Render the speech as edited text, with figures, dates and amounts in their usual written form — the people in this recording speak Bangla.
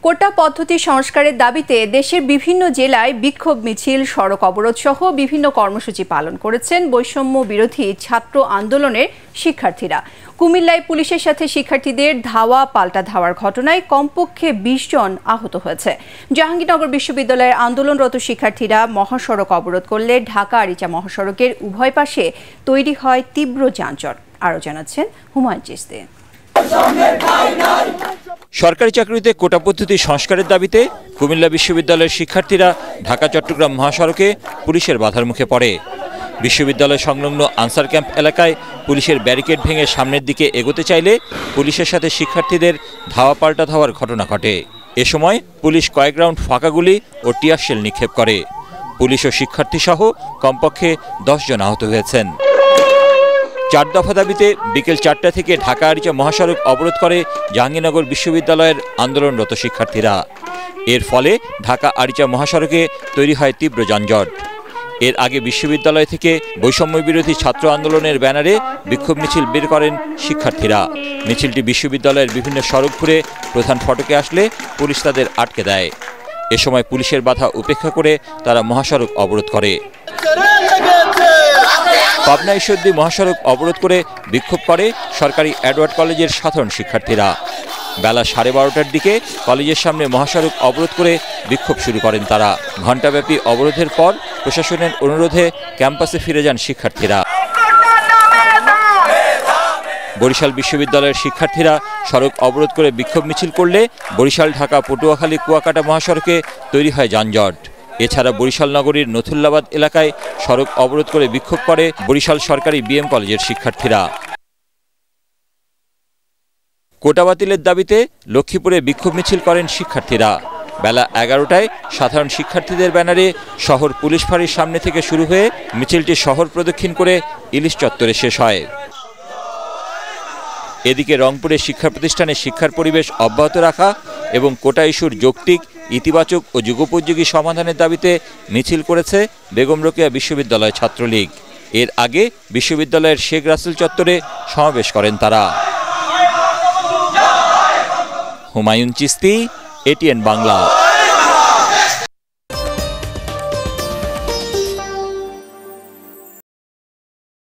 কোটা পদ্ধতি সংস্কারের দাবিতে দেশের বিভিন্ন জেলায় বিক্ষোভ মিছিল, সড়ক অবরোধ সহ বিভিন্ন কর্মসূচি পালন করেছেন বৈষম্য বিরোধী ছাত্র আন্দোলনের শিক্ষার্থীরা। কুমিল্লায় পুলিশের সাথে শিক্ষার্থীদের ধাওয়া পাল্টা ধাওয়ার ঘটনায় কমপক্ষে ২০ জন আহত হয়েছে। জাহাঙ্গীরনগর বিশ্ববিদ্যালয়ের আন্দোলনরত শিক্ষার্থীরা মহাসড়ক অবরোধ করলে ঢাকা-আরিচা মহাসড়কের উভয় পাশে তৈরি হয় তীব্র যানজট। আরও জানাচ্ছেন হুমায়ুন চিশতি। সরকারি চাকরিতে কোটা পদ্ধতি সংস্কারের দাবিতে কুমিল্লা বিশ্ববিদ্যালয়ের শিক্ষার্থীরা ঢাকা-চট্টগ্রাম মহাসড়কে পুলিশের বাধার মুখে পড়ে। বিশ্ববিদ্যালয় সংলগ্ন আনসার ক্যাম্প এলাকায় পুলিশের ব্যারিকেড ভেঙে সামনের দিকে এগোতে চাইলে পুলিশের সাথে শিক্ষার্থীদের ধাওয়া পাল্টা ধাওয়ার ঘটনা ঘটে। এ সময় পুলিশ কয়েক রাউন্ড ফাঁকা গুলি ও টিয়ার শেল নিক্ষেপ করে। পুলিশ ও শিক্ষার্থীসহ কমপক্ষে 10 জন আহত হয়েছেন। 4 দফা দাবিতে বিকেল 4টা থেকে ঢাকা-আরিচা মহাসড়ক অবরোধ করে জাহাঙ্গীরনগর বিশ্ববিদ্যালয়ের আন্দোলনরত শিক্ষার্থীরা। এর ফলে ঢাকা-আরিচা মহাসড়কে তৈরি হয় তীব্র যানজট। এর আগে বিশ্ববিদ্যালয় থেকে বৈষম্য বিরোধী ছাত্র আন্দোলনের ব্যানারে বিক্ষোভ মিছিল বের করেন শিক্ষার্থীরা। মিছিলটি বিশ্ববিদ্যালয়ের বিভিন্ন সড়ক ঘুরে প্রধান ফটকে আসলে পুলিশ তাদের আটকে দেয়। এ সময় পুলিশের বাধা উপেক্ষা করে তারা মহাসড়ক অবরোধ করে। পাবনা ঈশ্বরদী মহাসড়ক অবরোধ করে বিক্ষোভ করে সরকারি এডওয়ার্ড কলেজের সাধারণ শিক্ষার্থীরা। বেলা 12:30টার দিকে কলেজের সামনে মহাসড়ক অবরোধ করে বিক্ষোভ শুরু করেন তারা। ঘণ্টাব্যাপী অবরোধের পর প্রশাসনের অনুরোধে ক্যাম্পাসে ফিরে যান শিক্ষার্থীরা। বরিশাল বিশ্ববিদ্যালয়ের শিক্ষার্থীরা সড়ক অবরোধ করে বিক্ষোভ মিছিল করলে বরিশাল-ঢাকা পটুয়াখালী কুয়াকাটা মহাসড়কে তৈরি হয় যানজট। এছাড়া বরিশাল নগরীর নথুল্লাবাদ এলাকায় সড়ক অবরোধ করে বিক্ষোভ করে বরিশাল সরকারি বিএম কলেজের শিক্ষার্থীরা। কোটা বাতিলের দাবিতে লক্ষ্মীপুরে বিক্ষোভ মিছিল করেন শিক্ষার্থীরা। বেলা 11টায় সাধারণ শিক্ষার্থীদের ব্যানারে শহর পুলিশ ফাঁড়ির সামনে থেকে শুরু হয়ে মিছিলটি শহর প্রদক্ষিণ করে ইলিশ চত্বরে শেষ হয়। এদিকে রংপুরে শিক্ষা প্রতিষ্ঠানে শিক্ষার পরিবেশ অব্যাহত রাখা এবং কোটা ইস্যুর যৌক্তিক, ইতিবাচক ও যুগোপযোগী সমাধানের দাবিতে মিছিল করেছে বেগম রোকেয়া বিশ্ববিদ্যালয় ছাত্রলীগ। এর আগে বিশ্ববিদ্যালয়ের শেখ রাসেল চত্বরে সমাবেশ করেন তারা। হুমায়ুন চিশতি, এটিএন বাংলা।